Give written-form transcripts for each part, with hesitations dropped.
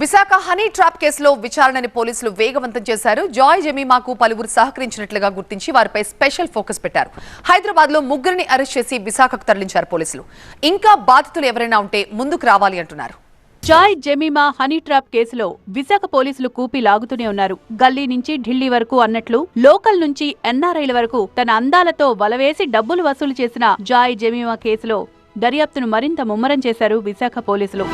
Visakha honey trap కేసులో విచారణని పోలీసులు వేగవంతం చేశారు. జాయ్ జమీమాకు పలువురు సహకరించినట్లుగా గుర్తించి వారిపై స్పెషల్ ఫోకస్ పెట్టారు. హైదరాబాద్ లో ముగ్గురిని అరెస్ట్ చేసి విశాఖకు తరలించారు పోలీసులు. ఇంకా బాధితులు ఎవరైనా ఉంటే ముందుకు రావాలి అంటున్నారు. జాయ్ జమీమా హనీ ట్రాప్ కేసులో విశాఖ పోలీసులు కూపి లాగుతూనే ఉన్నారు. గల్లీ నుంచి ఢిల్లీ వరకు అన్నట్లు లోకల్ నుంచి ఎన్ఆర్ఐల వరకు తన అందాలతో వలవేసి డబ్బులు వసూలు చేసిన జాయ్ జమీమా కేసులో దర్యాప్తును మరింత ముమ్మరం చేశారు విశాఖ పోలీసులు.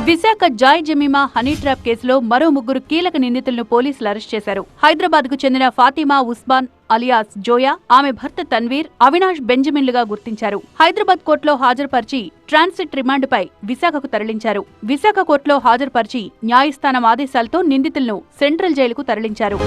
Visakha Joy Jemimah honey trap కేసులో మరో ముగ్గురు కీలక నిందితులను పోలీసులు అరెస్ట్ చేశారు. హైదరాబాద్ కు చెందిన ఫాతిమా ఉస్మాన్ అలియాస్ జోయా, ఆమె భర్త తన్వీర్, అవినాష్ బెంజమిన్లుగా గుర్తించారు. హైదరాబాద్ కోర్టులో హాజరుపరిచి ట్రాన్సిట్ రిమాండ్పై విశాఖకు తరలించారు. విశాఖ కోర్టులో హాజరుపరిచి న్యాయస్థానం ఆదేశాలతో నిందితులను సెంట్రల్ జైలుకు తరలించారు.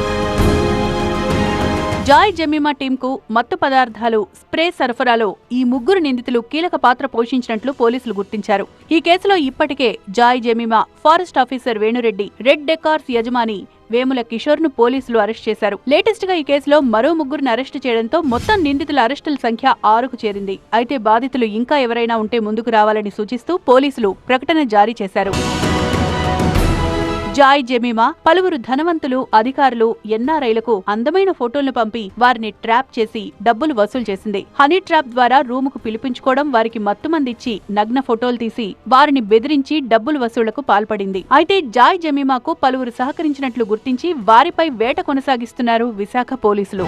జాయ్ జమీమా టీంకు మత్తు పదార్థాలు స్ప్రే సరఫరాలో ఈ ముగ్గురు నిందితులు కీలక పాత్ర పోషించినట్లు పోలీసులు గుర్తించారు. ఈ కేసులో ఇప్పటికే Joy Jemimah forest officer Venu Reddy, red decors యజమాని వేముల కిషోర్ ను పోలీసులు అరెస్ట్ చేశారు. లేటెస్ట్ గా ఈ కేసులో మరో ముగ్గురిని అరెస్టు చేయడంతో మొత్తం నిందితుల అరెస్టుల సంఖ్య 6కు చేరింది. అయితే బాధితులు ఇంకా ఎవరైనా ఉంటే ముందుకు రావాలని సూచిస్తూ పోలీసులు ప్రకటన జారీ చేశారు. జాయ్ జమీమా పలువురు ధనవంతులు, అధికారులు, ఎన్ఆర్ఐలకు అందమైన ఫోటోలను పంపి వారిని ట్రాప్ చేసి డబ్బులు వసూలు చేసింది. హనీ ట్రాప్ ద్వారా రూముకు పిలిపించుకోవడం, వారికి మత్తుమందిచ్చి నగ్న ఫోటోలు తీసి వారిని బెదిరించి డబ్బులు వసూళ్లకు పాల్పడింది. అయితే జాయ్ జమీమాకు పలువురు సహకరించినట్లు గుర్తించి వారిపై వేట కొనసాగిస్తున్నారు విశాఖ పోలీసులు.